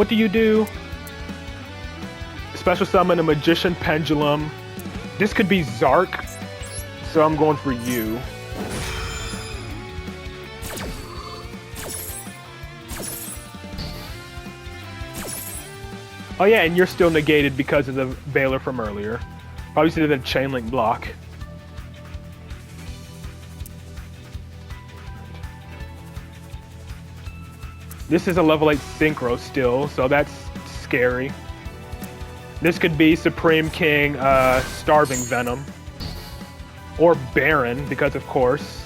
what do you do? Special summon a Magician Pendulum. This could be Zark, so I'm going for you. Oh yeah, and you're still negated because of the Veiler from earlier. Probably should have been a chain link block. This is a level 8 Synchro still, so that's scary. This could be Supreme King Starving Venom. Or Baron, because of course.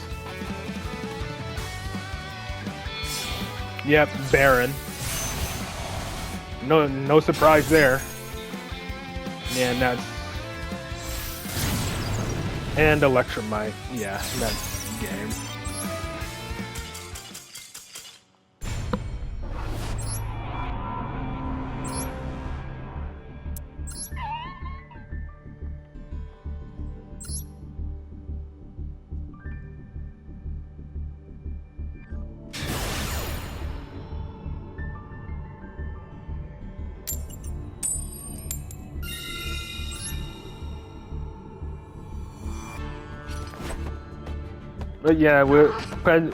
Yep, Baron. No surprise there. Yeah, and that's... And Electromite. Yeah, that's game. But yeah, we're Pen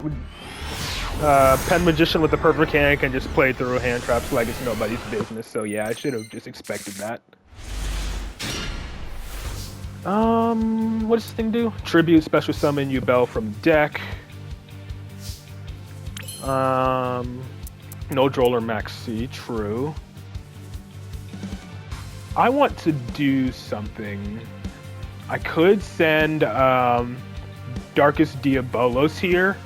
Magician with the perfect hand can just play through hand traps like it's nobody's business. So yeah, I should have just expected that. What does this thing do? Tribute, special summon Yubel from deck. No Droll or Maxi, true. I want to do something. I could send Darkest Diabolos here,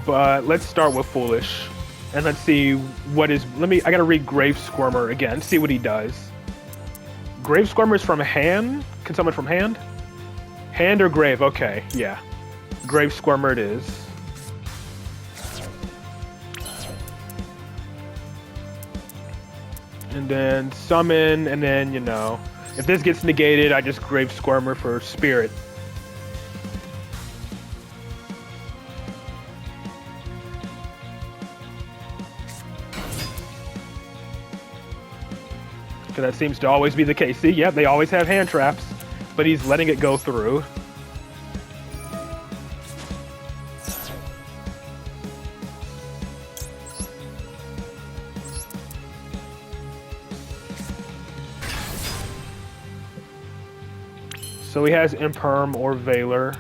but let's start with Foolish, and let's see what is. I gotta read Grave Squirmer again, see what he does. Grave Squirmer is from hand. Can someone from hand? Hand or grave? Okay, yeah. Grave Squirmer it is. And then summon, and then, you know, if this gets negated, I just Grave Squirmer for Spirit. Because that seems to always be the case. See, yeah, they always have hand traps, but he's letting it go through. So he has Imperm or Veiler.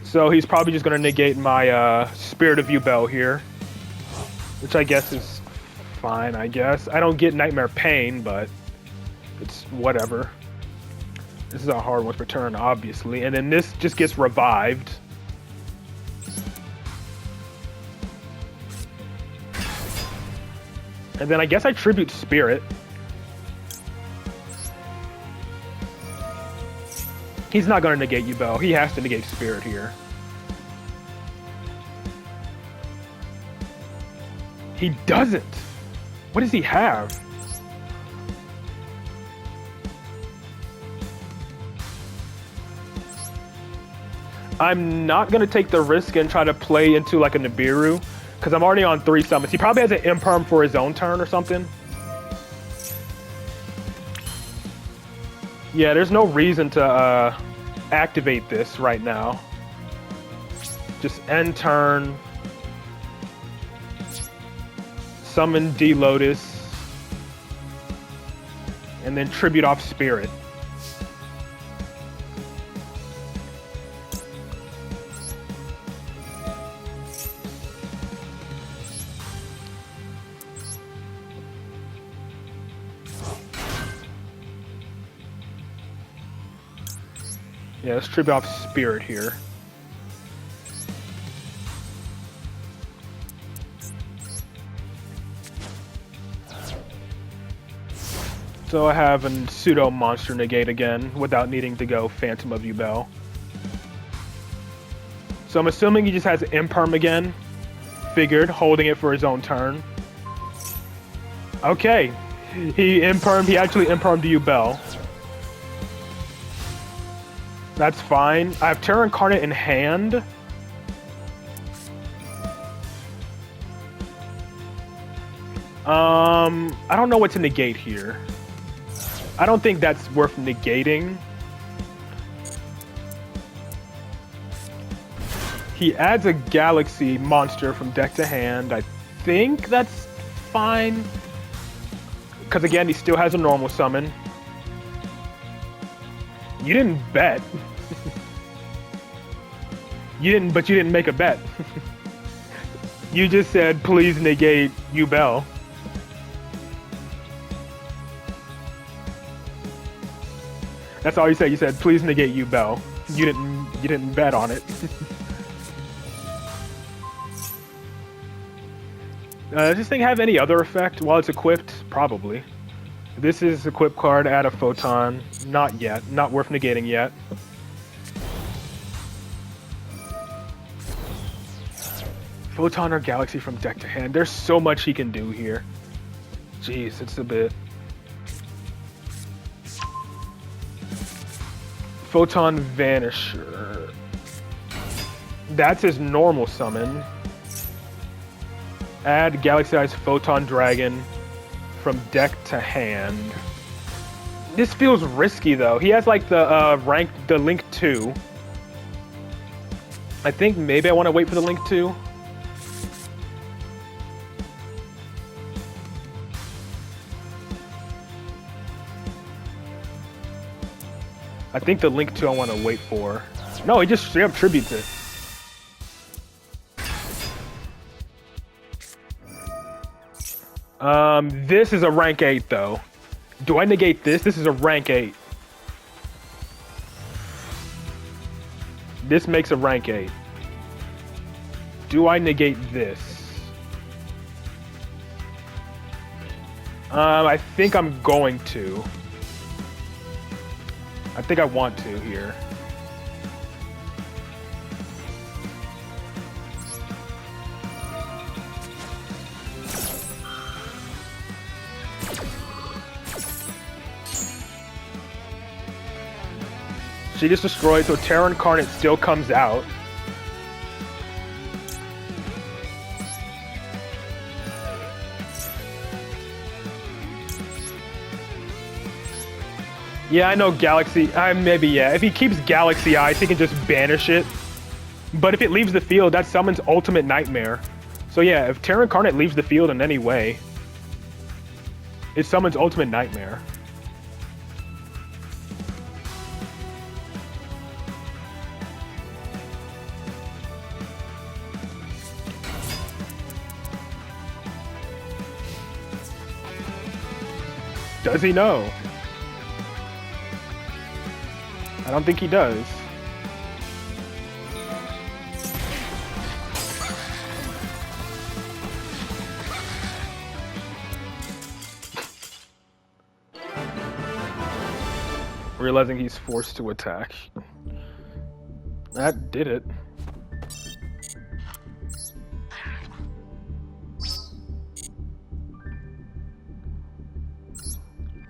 So he's probably just going to negate my Spirit of Yubel here. Which I guess is fine, I guess. I don't get Nightmare Pain, but it's whatever. This is a hard one for turn, obviously. And then this just gets revived. And then I guess I Tribute Spirit. He's not going to negate Yubel. He has to negate Spirit here. He doesn't. What does he have? I'm not going to take the risk and try to play into like a Nibiru, because I'm already on 3 summons. He probably has an Imperm for his own turn or something. Yeah, there's no reason to activate this right now. Just end turn. Summon D-Lotus. And then tribute off Spirit. Yeah, let's tribute off Spirit here. So I have a pseudo monster negate again without needing to go Phantom of Yubel. So I'm assuming he just has Imperm again. Figured, holding it for his own turn. Okay. He actually Impermed Yubel. That's fine. I have Terra Incarnate in hand. I don't know what to negate here. I don't think that's worth negating. He adds a Galaxy monster from deck to hand. I think that's fine. Because again, he still has a normal summon. You didn't bet. But you didn't make a bet. You just said, please negate Duel. That's all you said. You said, please negate Duel. You didn't bet on it. Does this thing have any other effect while it's equipped? Probably. This is equip card, add a photon. Not yet. Not worth negating yet. Photon or Galaxy from deck to hand. There's so much he can do here. Jeez, it's a bit. Photon Vanisher. That's his normal summon. Add Galaxy-Eyes Photon Dragon from deck to hand. This feels risky though. He has like the Link 2. I think maybe I want to wait for the Link 2. I think the Link 2 I want to wait for. No, he just straight up tributes it. This is a rank 8 though. Do I negate this? This is a rank 8. This makes a rank 8. Do I negate this? I think I'm going to. I think I want to here. She just destroyed, so Terra Incarnate still comes out. Yeah, I know Galaxy. Maybe, yeah. If he keeps Galaxy Eyes, he can just banish it. But if it leaves the field, that summons Ultimate Nightmare. So yeah, if Terra Incarnate leaves the field in any way, it summons Ultimate Nightmare. Does he know? I don't think he does. Realizing he's forced to attack. That did it.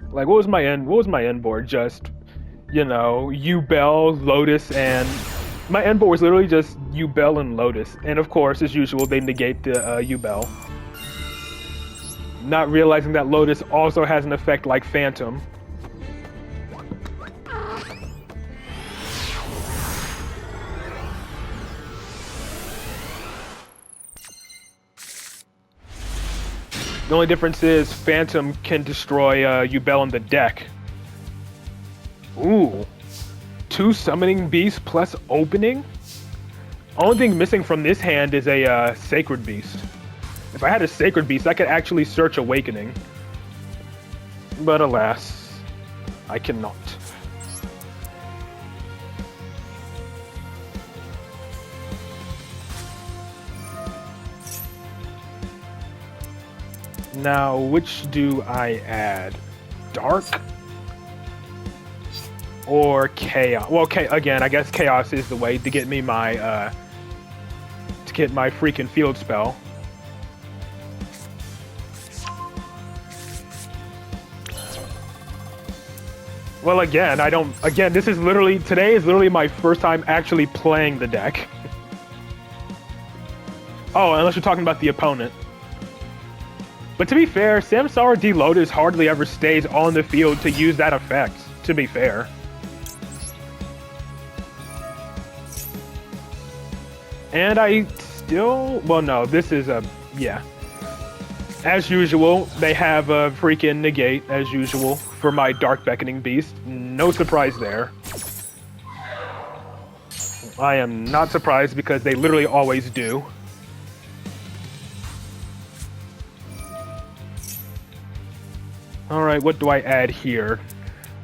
Like, what was my end board? Just, you know, Duel, Lotus, and my end board was literally just Duel and Lotus. And of course, as usual, they negate the Duel. Not realizing that Lotus also has an effect like Phantom. The only difference is Phantom can destroy Duel in the deck. Ooh. 2 Summoning Beasts plus Opening? Only thing missing from this hand is a Sacred Beast. If I had a Sacred Beast, I could actually search Awakening. But alas, I cannot. Now, which do I add? Dark? Or Chaos? Well, again, I guess Chaos is the way to get me my, freaking field spell. Well, again, this is literally, today is literally my first time actually playing the deck. Oh, unless you're talking about the opponent. But to be fair, Samsara Deloaders hardly ever stays on the field to use that effect, to be fair. And I still... Well, no, this is a... Yeah. As usual, they have a freaking negate, as usual, for my Dark Beckoning Beast. No surprise there. I am not surprised because they literally always do. Alright, what do I add here?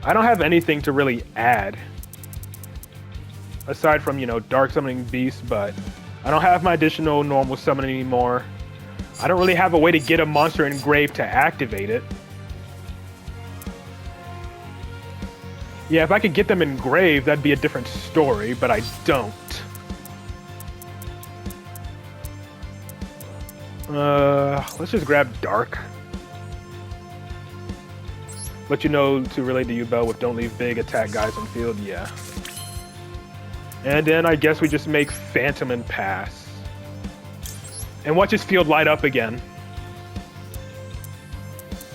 I don't have anything to really add. Aside from, you know, Dark Summoning Beast, but I don't have my additional normal summon anymore. I don't really have a way to get a monster engraved to activate it. Yeah, if I could get them engraved, that'd be a different story, but I don't. Let's just grab Dark. Let you know to relate to you, Bell, with don't leave big attack guys on field, yeah. And then I guess we just make Phantom and pass. And watch his field light up again.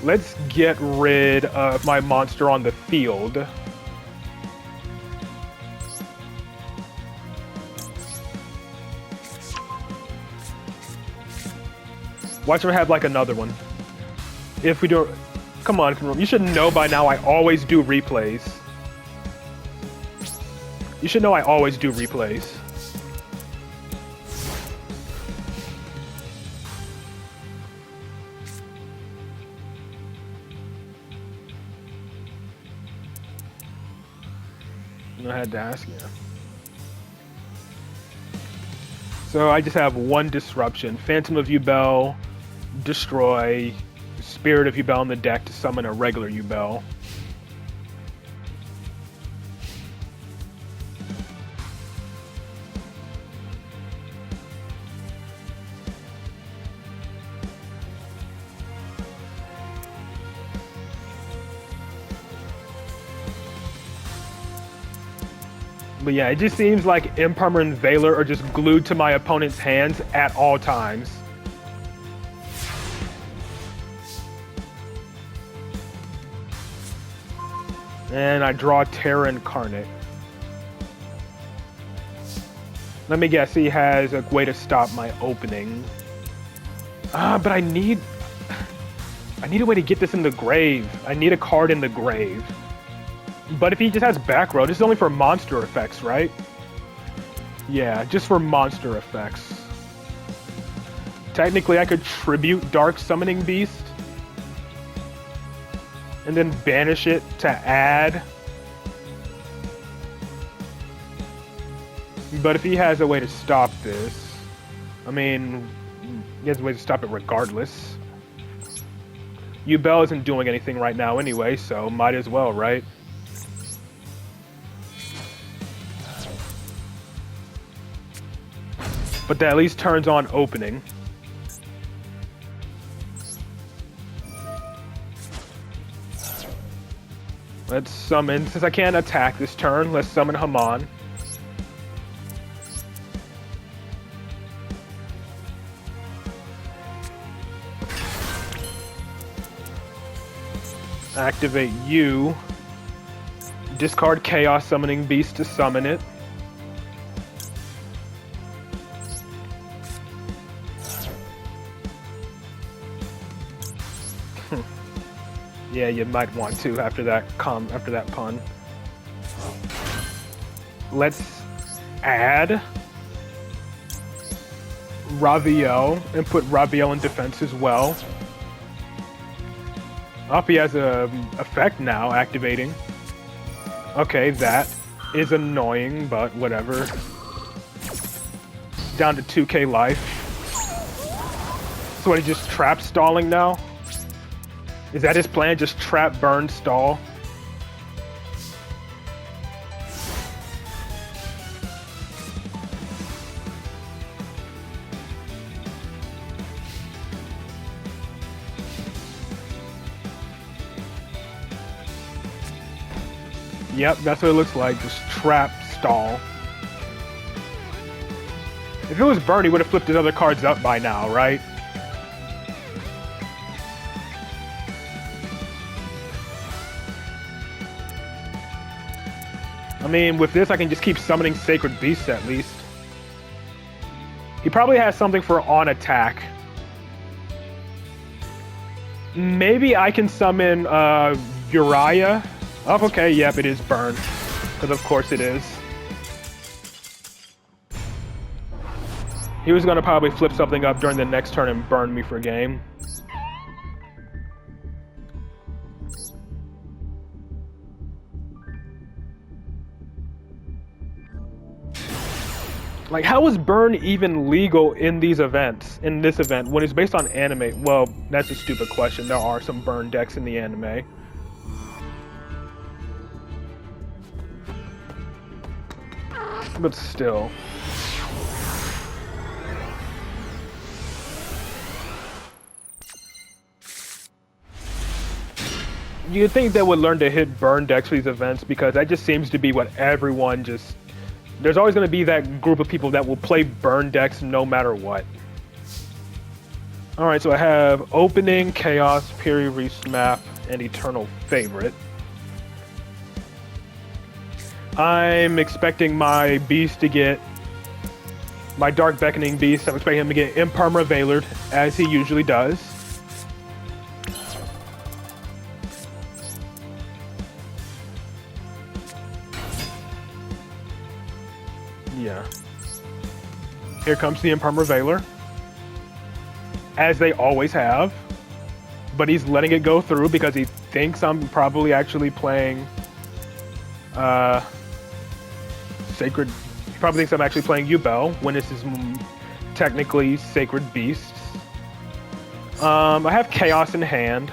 Let's get rid of my monster on the field. Watch him have like another one. If we do... Come on, you should know by now I always do replays. You should know I always do replays. I had to ask you. So I just have one disruption. Phantom of Yubel, destroy, Spirit of Yubel in the deck to summon a regular Yubel. But yeah, it just seems like Impermanent and Veiler are just glued to my opponent's hands at all times. And I draw Terra Incarnate. Let me guess, he has a way to stop my opening. But I need a way to get this in the grave. I need a card in the grave. But if he just has back row, this is only for monster effects, right? Yeah, just for monster effects. Technically, I could tribute Dark Summoning Beast. And then banish it to add. But if he has a way to stop this... I mean, he has a way to stop it regardless. Yubel isn't doing anything right now anyway, so might as well, right? But that at least turns on opening. Let's summon, since I can't attack this turn, let's summon Haman. Activate you. Discard Chaos Summoning Beast to summon it. Yeah, you might want to after that pun. Let's add Raviel and put Raviel in defense as well. He has a effect now activating. Okay, that is annoying, but whatever. Down to 2k life. So what, he just trap stalling now? Is that his plan? Just trap, burn, stall? Yep, that's what it looks like. Just trap, stall. If it was burn, he would have flipped his other cards up by now, right? I mean, with this, I can just keep summoning Sacred Beasts at least. He probably has something for on attack. Maybe I can summon Uriah. Oh, okay, yep, it is burn. Because of course it is. He was gonna probably flip something up during the next turn and burn me for game. Like, how is burn even legal in these events, in this event, when it's based on anime? Well, that's a stupid question. There are some burn decks in the anime. But still. You'd think they would learn to hit burn decks for these events, because that just seems to be what everyone just... There's always going to be that group of people that will play burn decks no matter what. Alright, so I have Opening, Chaos, Piri Reef's Map, and Eternal Favorite. I'm expecting my beast to get... My Dark Beckoning beast, I'm expecting him to get Imperma Veilered, as he usually does. Yeah. Here comes the Imperma Veiler. As they always have. But he's letting it go through because he thinks I'm probably actually playing... Sacred... He probably thinks I'm actually playing Yubel, when this is technically Sacred Beasts. I have Chaos in hand.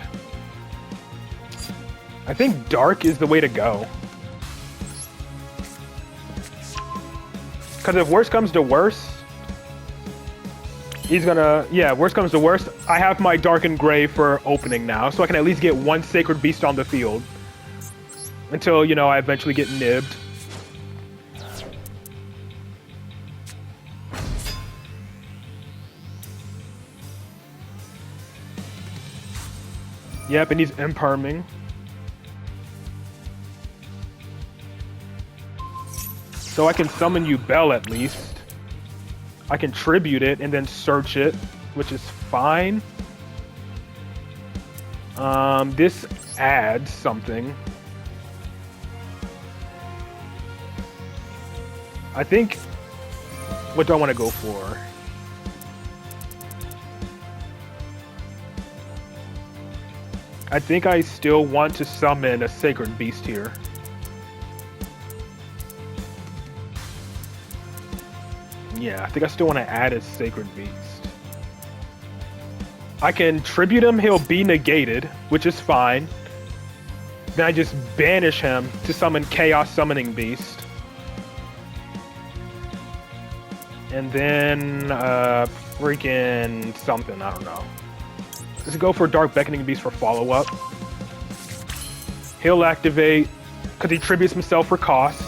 I think Dark is the way to go. Because if worst comes to worst, he's gonna... Yeah, worst comes to worst, I have my Dark and Gray for Opening now, so I can at least get one Sacred Beast on the field. Until, you know, I eventually get nibbed. Yep, and he's imperming. So I can summon Yubel at least. I can tribute it and then search it, which is fine. This adds something. I think... What do I want to go for? I think I still want to summon a Sacred Beast here. Yeah, I think I still want to add a Sacred Beast. I can tribute him, he'll be negated, which is fine. Then I just banish him to summon Chaos Summoning Beast. And then, freaking something, I don't know. Let's go for Dark Beckoning Beast for follow-up. He'll activate, because he tributes himself for cost.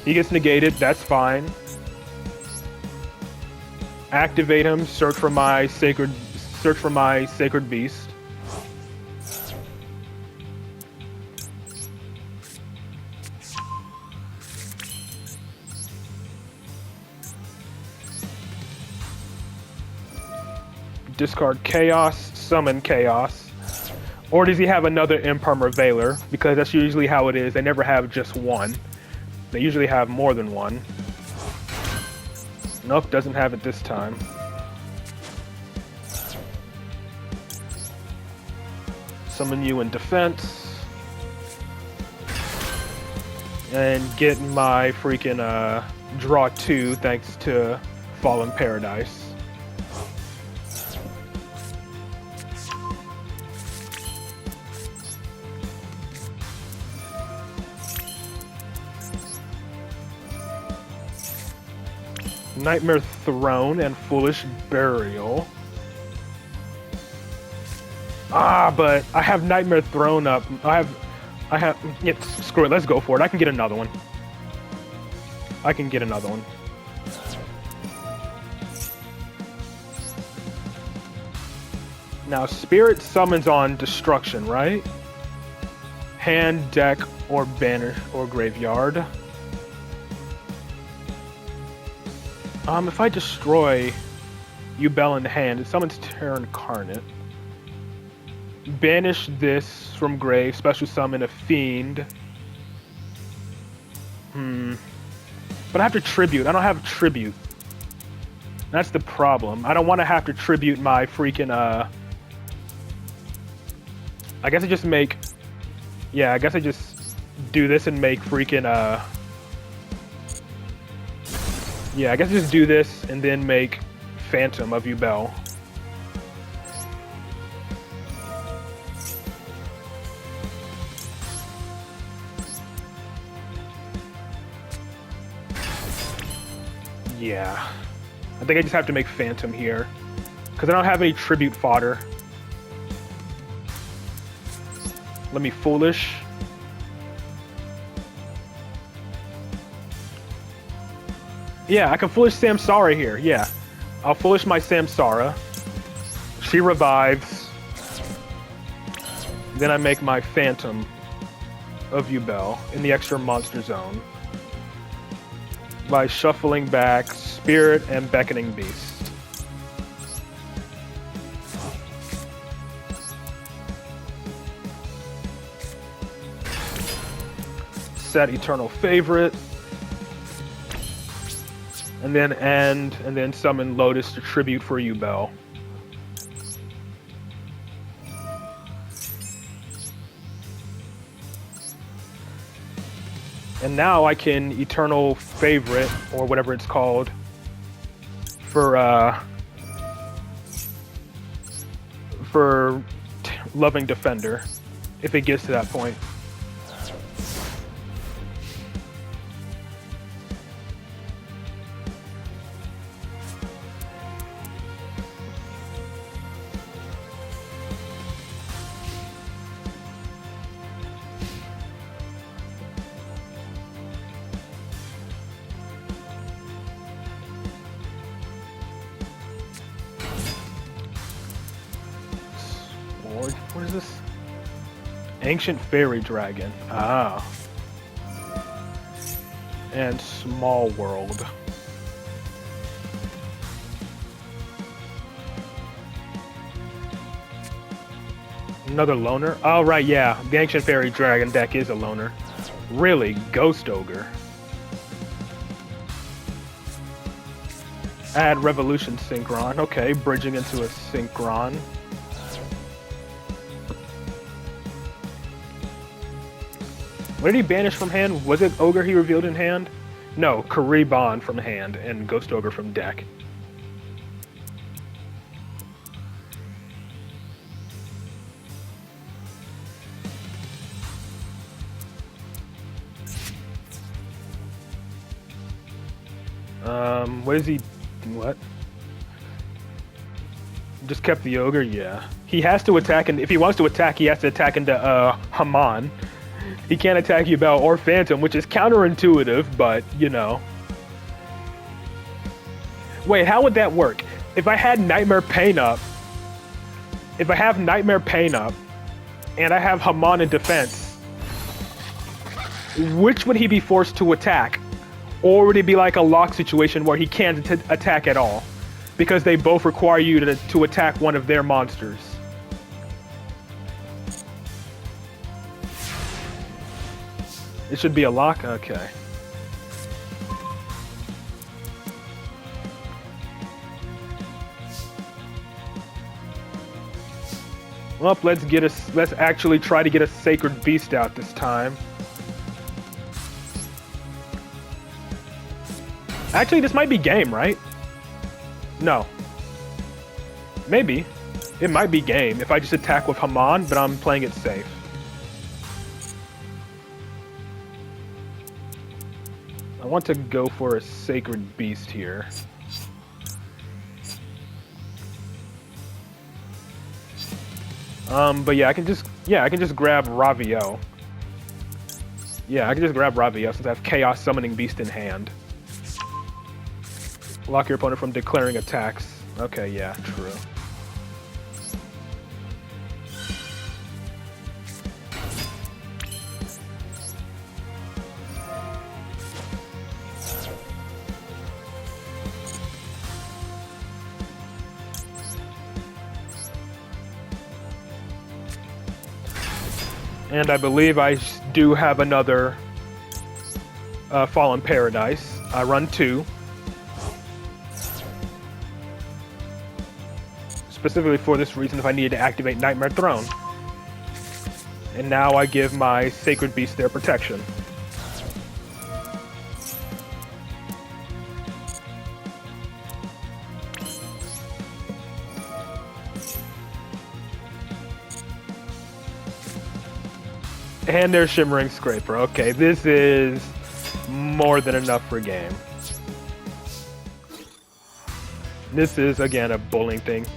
He gets negated, that's fine. Activate him, search for my Sacred Beast. Discard Chaos, summon Chaos. Or does he have another Imperma Veiler? Because that's usually how it is. They never have just one. They usually have more than one. Nope, doesn't have it this time. Summon you in defense. And get my freaking draw 2 thanks to Fallen Paradise. Nightmare Throne and Foolish Burial. But I have Nightmare Throne up. I have, yeah, screw it, let's go for it. I can get another one. Now, Spirit summons on Destruction, right? Hand, deck, or banish, or graveyard. If I destroy Yubel in hand, it summons Terra Incarnate. Banish this from grave, special summon a fiend. But I have to tribute. I don't have tribute. That's the problem. I don't want to have to tribute my freaking, I guess I just make... Yeah, I guess I just do this and make freaking, Yeah, I guess I just do this and then make Phantom of Yubel. Yeah. I think I just have to make Phantom here. Because I don't have any tribute fodder. Let me Foolish. Yeah, I can Foolish Samsara here. Yeah. I'll Foolish my Samsara. She revives. Then I make my Phantom of Yubel in the extra monster zone by shuffling back Spirit and Beckoning Beast. Set Eternal Favorite. And then end, and then summon Lotus to tribute for Yubel. And now I can Eternal Favorite, or whatever it's called, for Loving Defender, if it gets to that point. What is this? Ancient Fairy Dragon. Ah. And Small World. Another loner? Oh, right, yeah. The Ancient Fairy Dragon deck is a loner. Really? Ghost Ogre. Add Revolution Synchron. Okay, bridging into a Synchron. What did he banish from hand? Was it Ogre he revealed in hand? No, Kariban from hand and Ghost Ogre from deck. What is he? What? Just kept the Ogre? Yeah. He has to attack, and if he wants to attack, he has to attack into Haman. He can't attack Yubel or Phantom, which is counterintuitive, but, you know. Wait, how would that work? If I had Nightmare Pain up, if I have Nightmare Pain up, and I have Haman in defense, which would he be forced to attack? Or would it be like a lock situation where he can't attack at all? Because they both require you to attack one of their monsters. It should be a lock? Okay. Well, let's actually try to get a Sacred Beast out this time. Actually, this might be game, right? No. Maybe. It might be game if I just attack with Haman, but I'm playing it safe. I want to go for a Sacred Beast here. But yeah, I can just grab Ravio. Yeah, I can just grab Ravio since I have Chaos Summoning Beast in hand. Block your opponent from declaring attacks. Okay, yeah, true. And I believe I do have another Fallen Paradise. I run 2. Specifically for this reason, if I needed to activate Nightmare Throne. And now I give my Sacred Beast their protection. And there's Shimmering Scraper. Okay, this is more than enough for game. This is, again, a bowling thing.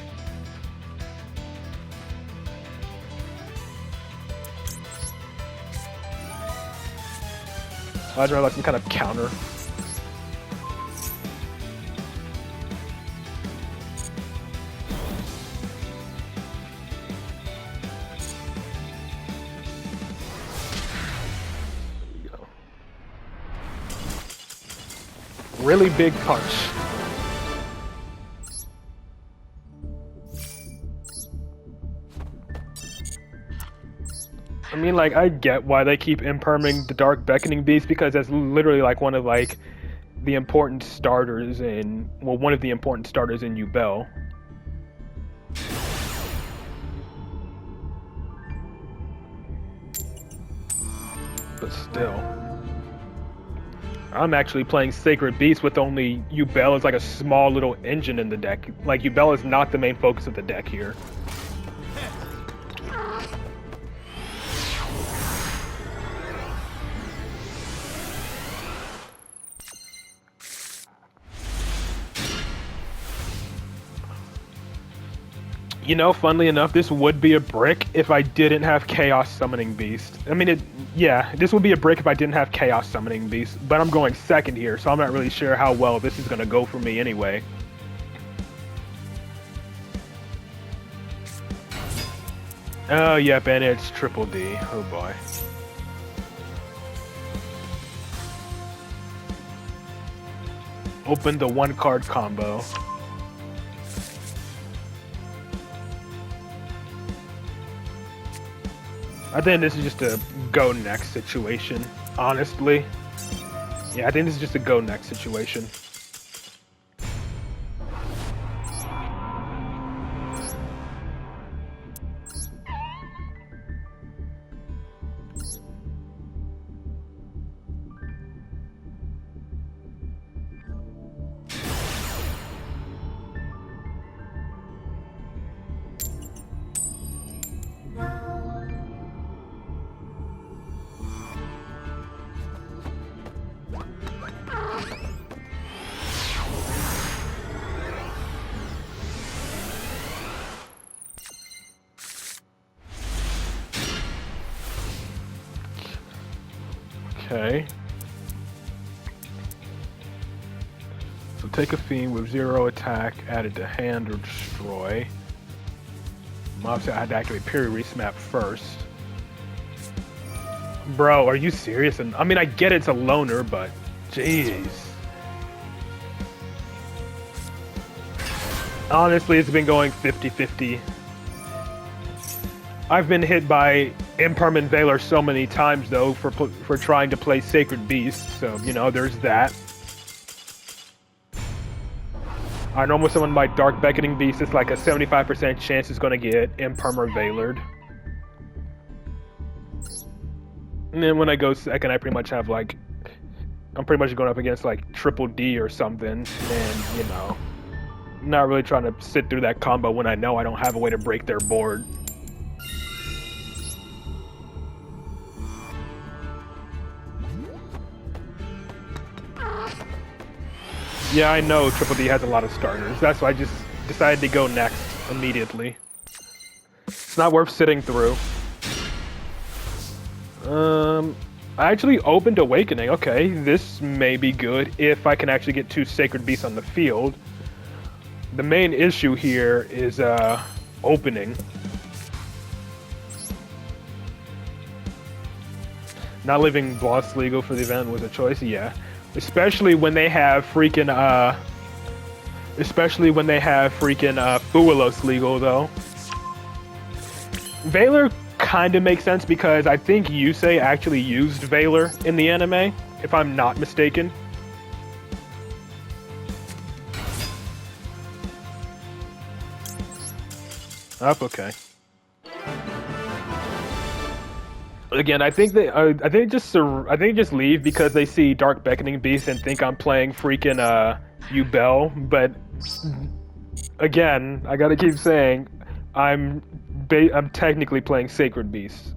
I'd rather like some kind of counter. Really big punch. I mean, like, I get why they keep imperming the Dark Beckoning Beast, because that's literally like one of like the important starters in, well, one of the important starters in Duel. But still. I'm actually playing Sacred Beast with only Duel as like a small little engine in the deck. Like, Duel is not the main focus of the deck here. You know, funnily enough, this would be a brick if I didn't have Chaos Summoning Beast. I mean, yeah, this would be a brick if I didn't have Chaos Summoning Beast, but I'm going second here, so I'm not really sure how well this is going to go for me anyway. Oh, yep, and it's Triple D. Oh, boy. Open the 1-card combo. I think this is just a go next situation, honestly. Yeah, I think this is just a go next situation. Okay. So take a fiend with 0 attack, add it to hand or destroy. Obviously, I had to activate Period Resmap first. Bro, are you serious? And I mean, I get it's a loner, but jeez. Honestly, it's been going 50-50. I've been hit by Impermanent Veiler so many times, though, for trying to play Sacred Beast, so, you know, there's that. I normally summon my Dark Beckoning Beast, it's like a 75% chance it's going to get Impermanent Veilered. And then when I go second, I pretty much have, like, I'm pretty much going up against, like, Triple D or something, and, you know, not really trying to sit through that combo when I know I don't have a way to break their board. Yeah, I know Triple D has a lot of starters. That's why I just decided to go next immediately. It's not worth sitting through. I actually opened Awakening. Okay, this may be good if I can actually get 2 Sacred Beasts on the field. The main issue here is opening. Not leaving Boss Legal for the event was a choice, yeah. Especially when they have freaking Fuelos legal, though. Veiler kind of makes sense because I think Yusei actually used Valor in the anime, if I'm not mistaken. Up, okay. Again, I think they just leave because they see Dark Beckoning Beast and think I'm playing freaking Ubel. But again, I gotta keep saying, I'm technically playing Sacred Beast.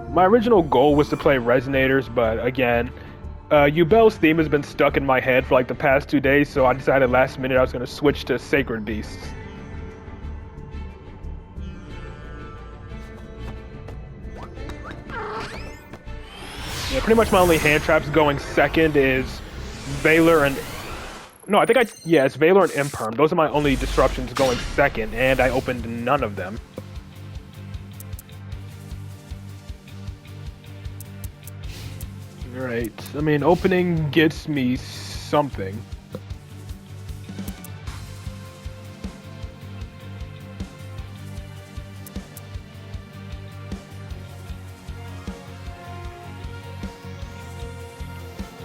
My original goal was to play Resonators, but again, Ubel's theme has been stuck in my head for like the past 2 days, so I decided last minute I was going to switch to Sacred Beasts. Yeah, pretty much my only hand traps going second is Valor and... No, it's Valor and Imperm. Those are my only disruptions going second, and I opened none of them. Right. I mean, opening gets me something.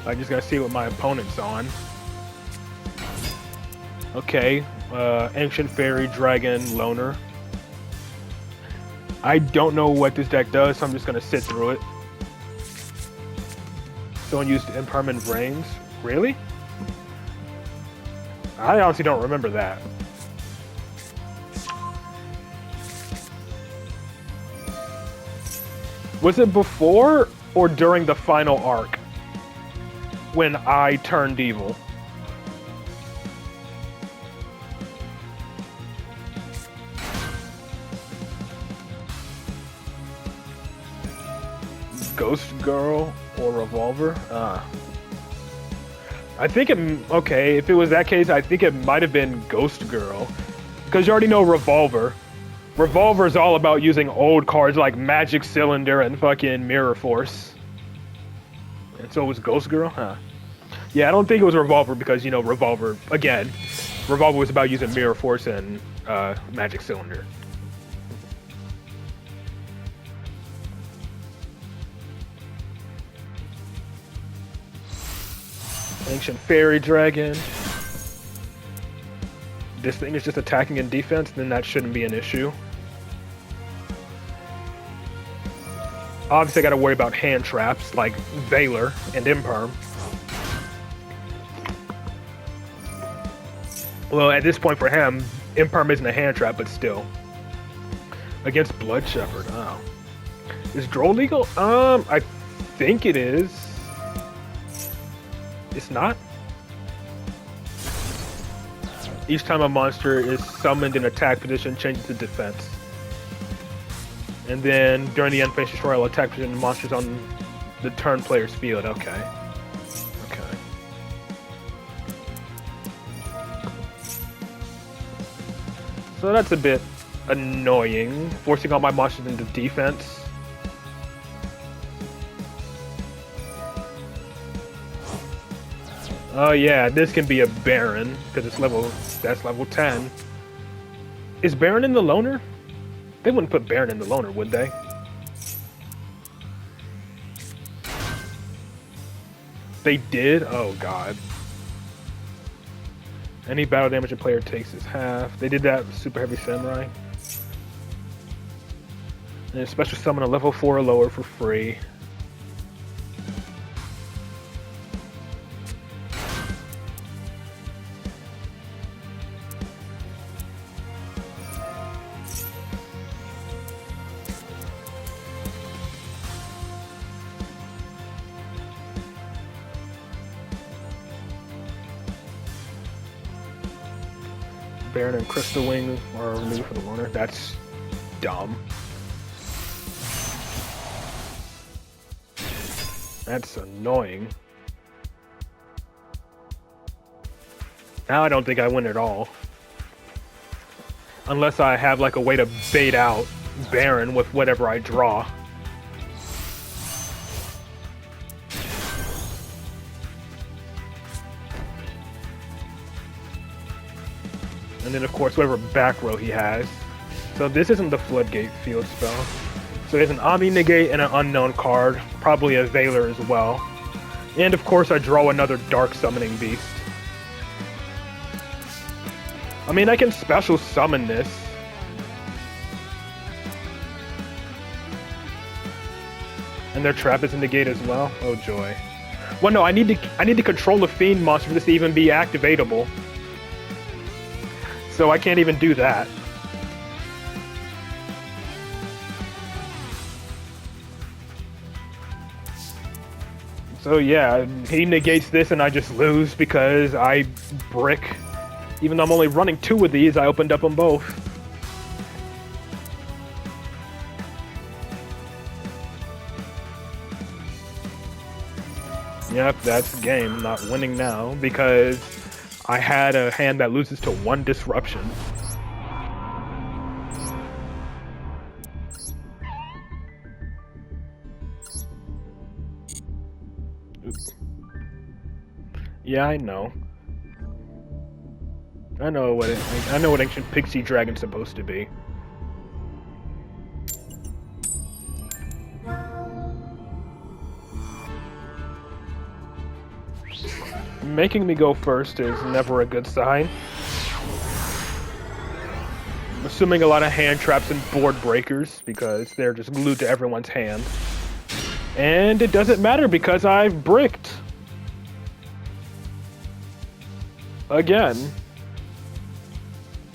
I just gotta see what my opponent's on. Okay. Ancient Fairy, Dragon, Loner. I don't know what this deck does, so I'm just gonna sit through it. Someone used Impermanent Brains? Really? I honestly don't remember that. Was it before or during the final arc? When I turned evil? Ghost Girl or Revolver? I think okay, if it was that case, I think it might have been Ghost Girl. Because you already know Revolver. Revolver is all about using old cards like Magic Cylinder and fucking Mirror Force. And so it was Ghost Girl? Huh. Yeah, I don't think it was Revolver because, you know, Revolver was about using Mirror Force and Magic Cylinder. Ancient Fairy Dragon. This thing is just attacking and defense, then that shouldn't be an issue. Obviously, I gotta worry about hand traps like Valor and Imperm. Well, at this point for him, Imperm isn't a hand trap, but still. Against Blood Shepherd, oh. Is Droll legal? I think it is. It's not? Each time a monster is summoned in attack position, changes to defense. And then during the end phase tutorial, attack position monsters on the turn player's field. Okay. Okay. So that's a bit annoying, forcing all my monsters into defense. Oh yeah, this can be a Baron, because that's level 10. Is Baron in the Loner? They wouldn't put Baron in the Loner, would they? They did? Oh god. Any battle damage a player takes is half. They did that with Super Heavy Samurai. And special summon a level 4 or lower for free. Baron and Crystal Wing are removed for the Loner. That's dumb. That's annoying. Now I don't think I win at all. Unless I have like a way to bait out Baron with whatever I draw. And then, of course, whatever back row he has. So this isn't the Floodgate field spell. So he has an Omni Negate and an Unknown card, probably a Veiler as well. And of course I draw another Dark Summoning Beast. I mean, I can special summon this. And their trap is in the gate as well. Oh joy. Well, no, I need to control a Fiend monster for this to even be activatable. So I can't even do that. So yeah, he negates this and I just lose because I brick. Even though I'm only running 2 of these, I opened up them both. Yep, that's the game. I'm not winning now because I had a hand that loses to 1 disruption. Oops. Yeah, I know. I know what Ancient Pixie Dragon's supposed to be. Making me go first is never a good sign. I'm assuming a lot of hand traps and board breakers because they're just glued to everyone's hand. And it doesn't matter because I've bricked. Again.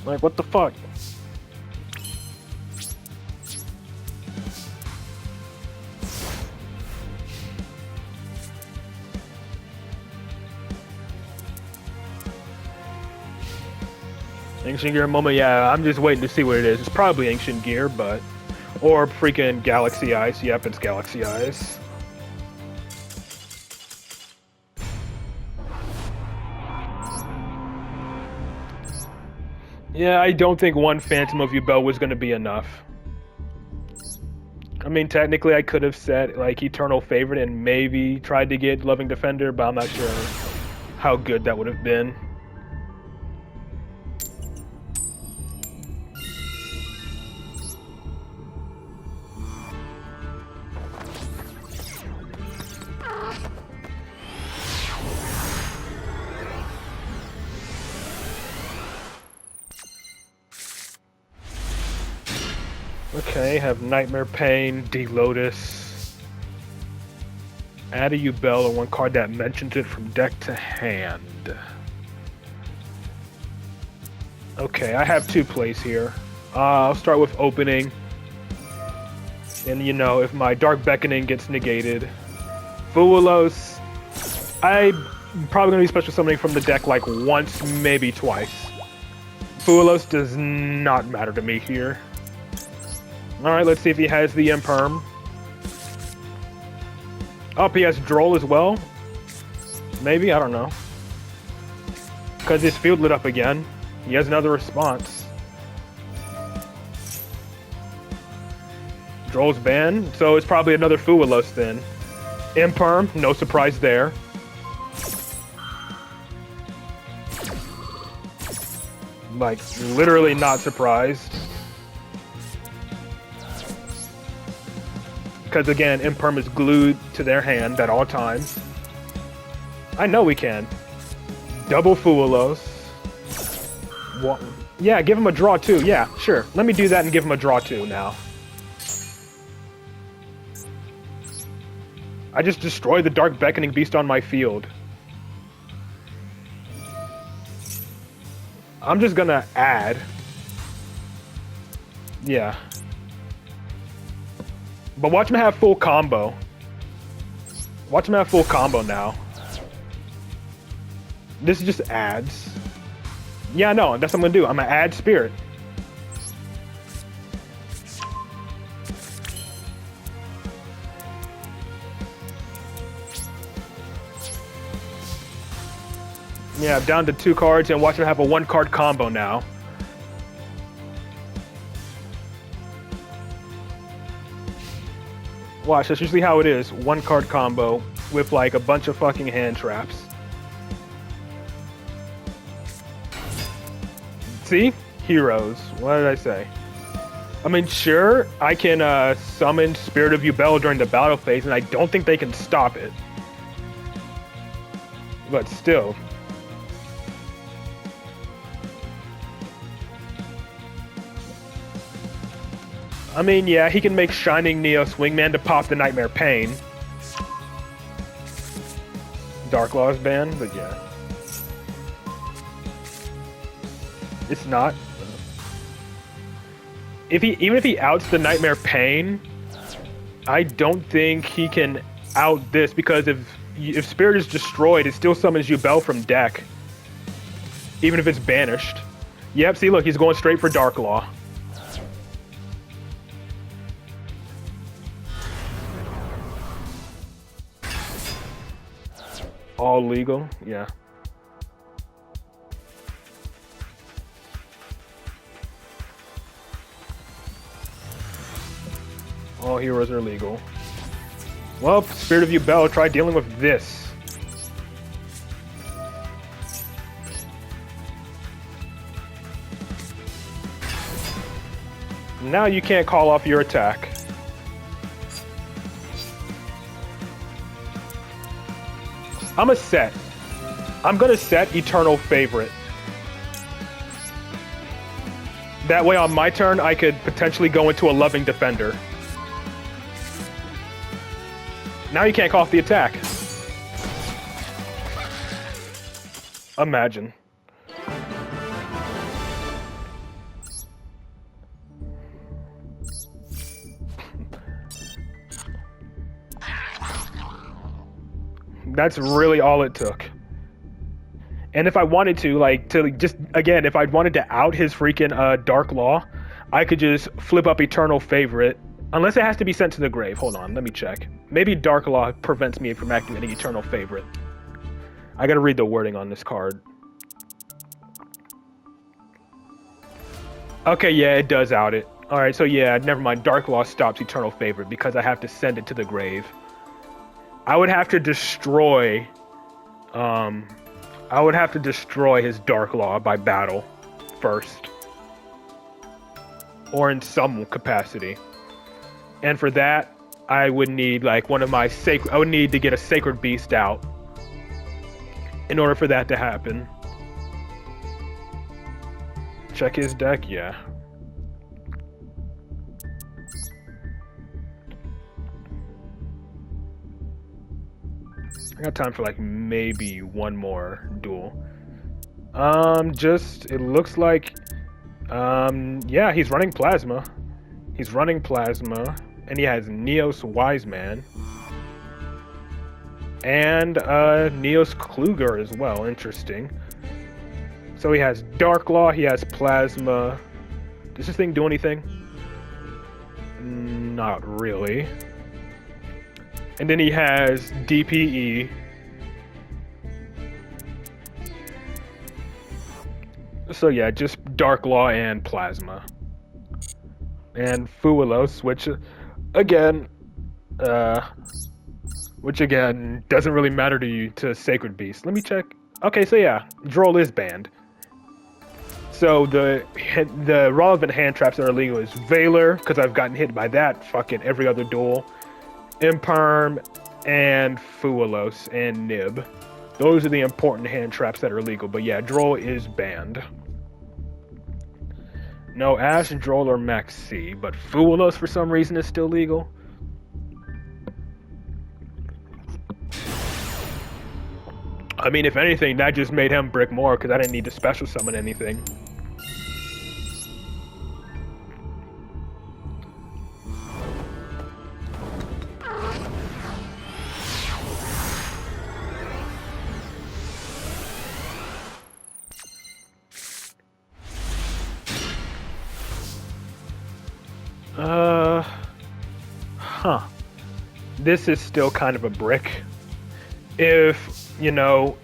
Like, what the fuck? Ancient Gear moment, yeah, I'm just waiting to see what it is. It's probably Ancient Gear, but... Or freaking Galaxy Ice. Yep, it's Galaxy Ice. Yeah, I don't think 1 Phantom of Yubel was going to be enough. I mean, technically I could have said, like, Eternal Favorite and maybe tried to get Loving Defender, but I'm not sure how good that would have been. Okay, have Nightmare Pain, D-Lotus. Add a Yubel or 1 card that mentions it from deck to hand. Okay, I have 2 plays here. I'll start with opening. And you know, if my Dark Beckoning gets negated. Fuelos, I'm probably going to be special summoning from the deck like once, maybe twice. Fuelos does not matter to me here. Alright, let's see if he has the Imperm. Oh, he has Droll as well? Maybe? I don't know. Because his field lit up again. He has another response. Droll's banned, so it's probably another Fuelos then. Imperm, no surprise there. Like, literally not surprised. Because again, Imperm is glued to their hand at all times. I know we can. Double Fuelos. Yeah, give him a draw too. Yeah, sure. Let me do that and give him a draw too now. I just destroyed the Dark Beckoning Beast on my field. I'm just gonna add. Yeah. But watch him have full combo. Watch him have full combo now. This just adds. Yeah, no, that's what I'm gonna do. I'm gonna add Spirit. Yeah, down to 2 cards and watch him have a 1-card combo now. Watch, that's usually how it is. 1-card combo with like a bunch of fucking hand traps. See? Heroes. What did I say? I mean, sure, I can summon Spirit of Yubel during the battle phase, and I don't think they can stop it. But still. I mean, yeah, he can make Shining Neos Wingman to pop the Nightmare Pain. Dark Law's banned, but yeah. It's not. Even if he outs the Nightmare Pain, I don't think he can out this, because if Spirit is destroyed, it still summons Yubel from deck. Even if it's banished. Yep, see, look, he's going straight for Dark Law. All legal, yeah. All heroes are legal. Well, Spirit of Yubel, try dealing with this. Now you can't call off your attack. I'm gonna set Eternal Favorite. That way on my turn, I could potentially go into a Loving Defender. Now you can't call off the attack. Imagine. That's really all it took. And if I wanted to, if I wanted to out his freaking Dark Law, I could just flip up Eternal Favorite. Unless it has to be sent to the grave. Hold on, let me check. Maybe Dark Law prevents me from activating Eternal Favorite. I gotta read the wording on this card. Okay, yeah, it does out it. Alright, so yeah, never mind. Dark Law stops Eternal Favorite because I have to send it to the grave. I would have to destroy his Dark Law by battle first. Or in some capacity. And for that, I would need I would need to get a Sacred Beast out in order for that to happen. Check his deck, yeah. I got time for maybe one more duel. It looks like, yeah, he's running Plasma. He's running Plasma, and he has Neos Wiseman. And, Neos Kluger as well, interesting. So he has Dark Law, he has Plasma. Does this thing do anything? Not really. And then he has DPE. So yeah, just Dark Law and Plasma. And Fuelos, which again doesn't really matter to you, to Sacred Beast. Let me check. Okay, so yeah, Droll is banned. So the relevant hand traps that are illegal is Valor, because I've gotten hit by that fucking every other duel. Imperm, and Fuelos, and Nib. Those are the important hand traps that are illegal, but yeah, Droll is banned. No Ash, Droll, or Max C, but Fuelos for some reason is still legal. I mean, if anything, that just made him brick more, because I didn't need to special summon anything. This is still kind of a brick. If,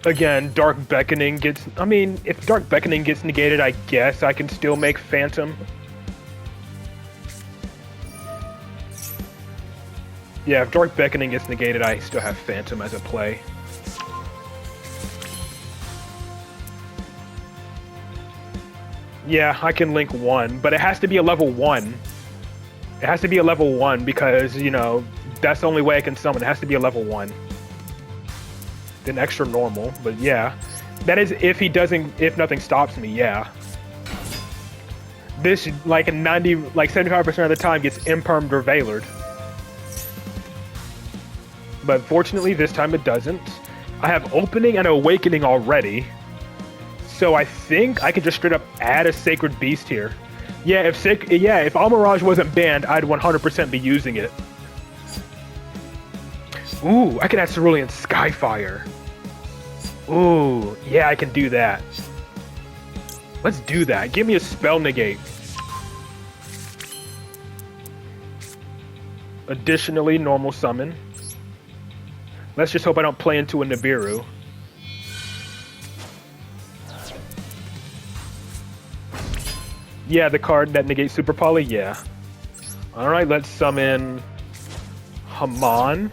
again, Dark Beckoning gets... I mean, if Dark Beckoning gets negated, I guess I can still make Phantom. Yeah, if Dark Beckoning gets negated, I still have Phantom as a play. Yeah, I can link 1, but it has to be a level 1. It has to be a level 1 because, you know, that's the only way I can summon. It has to be a level 1. Then extra normal, but yeah. That is if if nothing stops me, yeah. This, like, 75% of the time gets impermed or veilered. But fortunately, this time it doesn't. I have opening and awakening already. So I think I can just straight up add a Sacred Beast here. Yeah, if Almirage wasn't banned, I'd 100% be using it. Ooh, I can add Cerulean Skyfire. Ooh, yeah, I can do that. Let's do that. Give me a Spell Negate. Additionally, normal summon. Let's just hope I don't play into a Nibiru. Yeah, the card that negates Super Poly, yeah. Alright, let's summon Haman.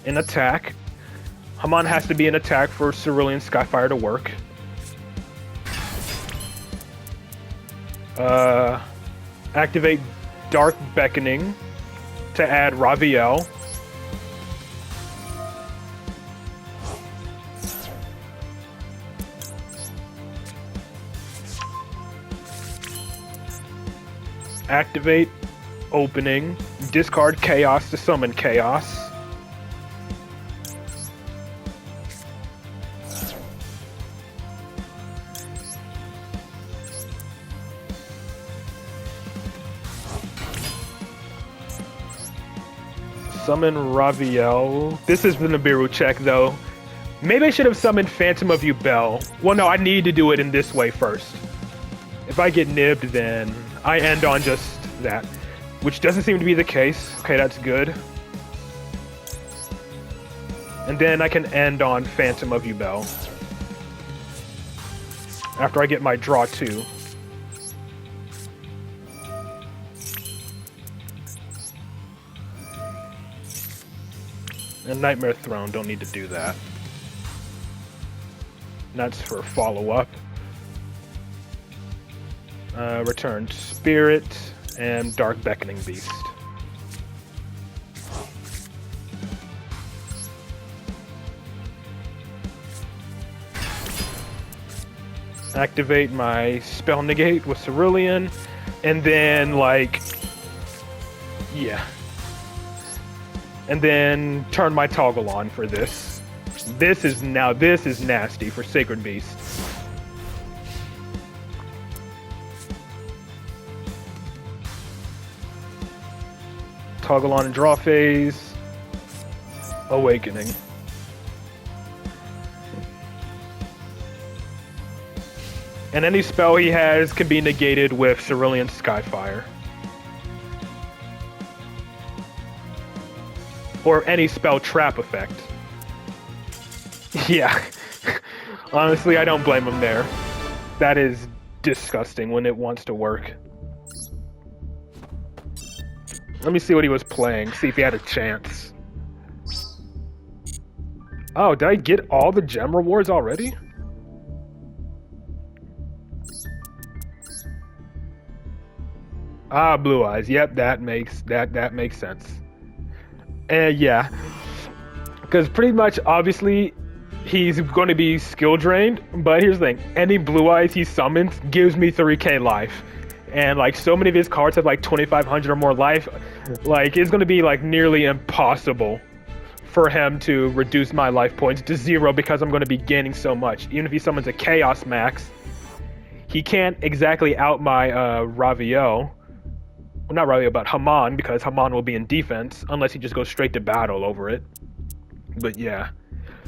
In attack. Haman has to be in attack for Cerulean Skyfire to work. Activate Dark Beckoning to add Raviel. Activate Opening. Discard Chaos to summon Chaos. Summon Raviel. This is the Nibiru check, though. Maybe I should have summoned Phantom of Yubel. Well, no, I need to do it in this way first. If I get nibbed, then I end on just that. Which doesn't seem to be the case. Okay, that's good. And then I can end on Phantom of Yubel. After I get my draw 2. And Nightmare Throne, don't need to do that. That's for follow-up. Return Spirit and Dark Beckoning Beast. Activate my Spell Negate with Cerulean, and then, like, yeah. And then turn my toggle on for this. This is nasty for Sacred Beast. Toggle on and draw phase. Awakening. And any spell he has can be negated with Cerulean Skyfire. Or any spell trap effect. Yeah. Honestly, I don't blame him there. That is disgusting when it wants to work. Let me see what he was playing, see if he had a chance. Oh, did I get all the gem rewards already? Ah, Blue Eyes. Yep, that makes sense. Yeah, because pretty much, obviously, he's going to be skill drained, but here's the thing. Any Blue Eyes he summons gives me 3k life. And, like, so many of his cards have, like, 2,500 or more life. Like, it's going to be, like, nearly impossible for him to reduce my life points to 0 because I'm going to be gaining so much. Even if he summons a Chaos Max, he can't exactly out my Raviel. Well, not Raviel, but Haman, because Haman will be in defense, unless he just goes straight to battle over it. But yeah.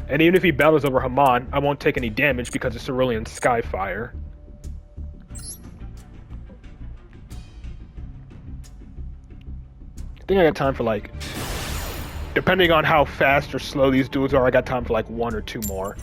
And even if he battles over Haman, I won't take any damage because of Cerulean Skyfire. I think I got time for, like, depending on how fast or slow these duels are, I got time for like 1 or 2 more.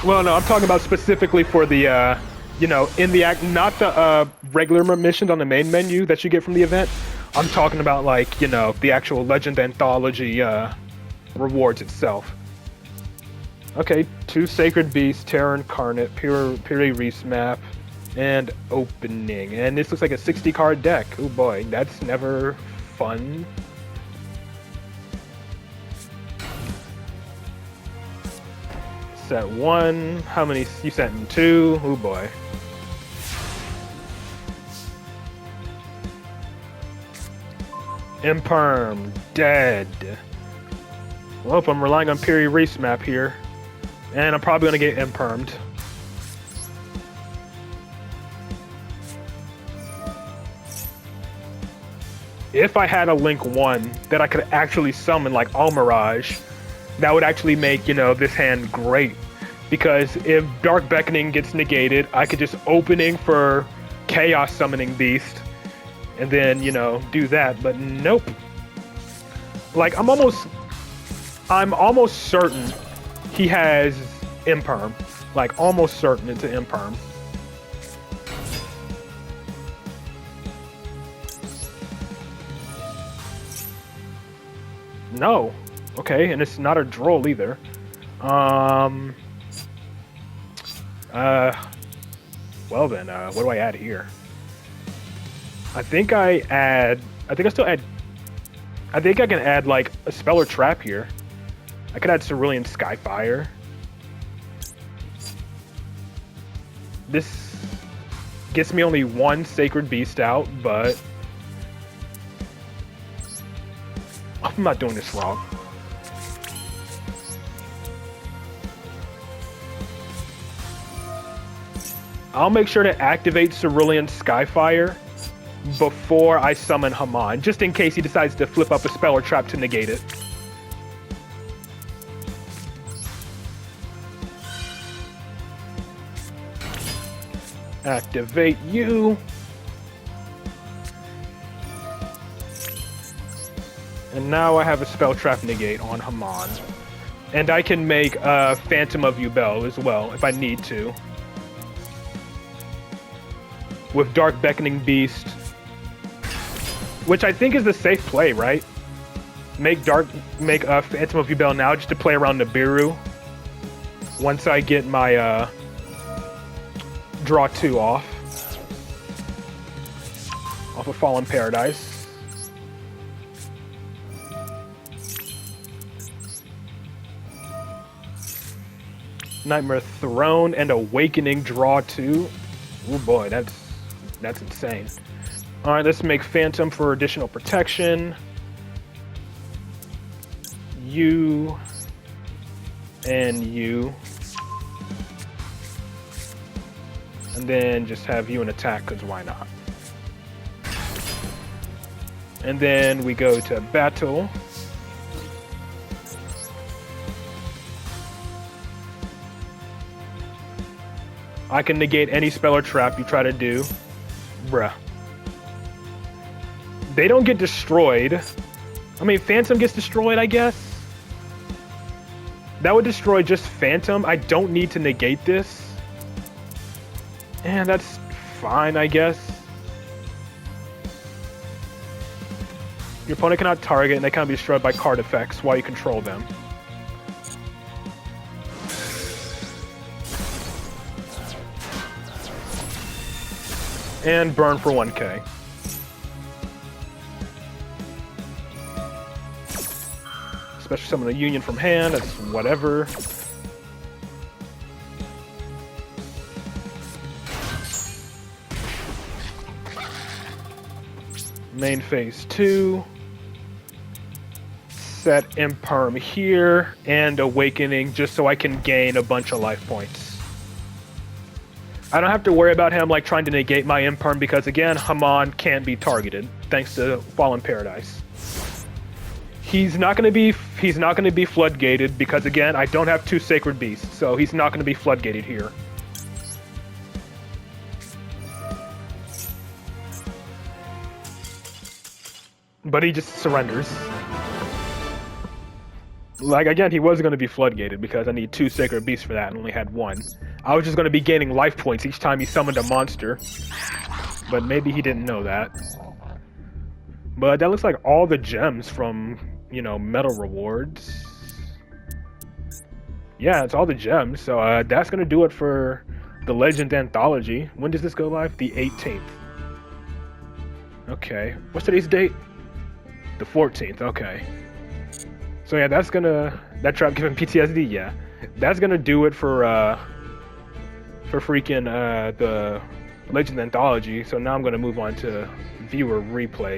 Well, no, I'm talking about specifically for the, you know, in the act, not the regular missions on the main menu that you get from the event. I'm talking about, like, you know, the actual Legend Anthology rewards itself. Okay, 2 Sacred Beasts, Terror Incarnate, Pure Reese map, and Opening. And this looks like a 60 card deck. Oh boy, that's never fun. Set 1. How many? You sent in 2. Oh boy. Imperm. Dead. Well, I'm relying on Piri Reese map here. And I'm probably going to get impermed. If I had a Link 1 that I could actually summon like Almirage, that would actually make, you know, this hand great. Because if Dark Beckoning gets negated, I could just Opening for Chaos Summoning Beast, and then, you know, do that. But nope. Like, I'm almost certain he has Imperm. Like, almost certain it's an Imperm. No. Okay, and it's not a Droll either. Well then, what do I add here? I think I still add... I think I can add, like, a Spell or Trap here. I could add Cerulean Skyfire. This gets me only 1 Sacred Beast out, but... I'm not doing this wrong. I'll make sure to activate Cerulean Skyfire before I summon Haman, just in case he decides to flip up a Spell or Trap to negate it. Activate you. And now I have a Spell Trap negate on Haman. And I can make a Phantom of Yubel as well, if I need to. With Dark Beckoning Beast. Which I think is the safe play, right? Make a Phantom of Yubel now just to play around Nibiru. Once I get my draw 2 off of Fallen Paradise. Nightmare Throne and Awakening draw 2. Oh boy, that's insane. Alright, let's make Phantom for additional protection. You and you. And then just have you an attack, because why not? And then we go to battle. I can negate any spell or trap you try to do. Bruh. They don't get destroyed. I mean, Phantom gets destroyed, I guess. That would destroy just Phantom. I don't need to negate this. And that's fine, I guess. Your opponent cannot target, and they cannot be destroyed by card effects while you control them. And burn for 1k. Special summon the Union from hand, that's whatever. Main phase 2. Set Imperm here, and Awakening just so I can gain a bunch of life points. I don't have to worry about him like trying to negate my Imperm because again, Haman can't be targeted thanks to Fallen Paradise. He's not going to be floodgated because again, I don't have 2 Sacred Beasts, so he's not going to be floodgated here. But he just surrenders. Like, again, he was going to be floodgated because I need 2 Sacred Beasts for that and only had 1. I was just going to be gaining life points each time he summoned a monster. But maybe he didn't know that. But that looks like all the gems from, you know, medal rewards. Yeah, it's all the gems. So that's going to do it for the Legend Anthology. When does this go live? The 18th. Okay. What's today's date? The 14th. Okay. So yeah, that's gonna... That trap giving PTSD? Yeah. That's gonna do it for freaking the Legend Anthology. So now I'm gonna move on to viewer replay.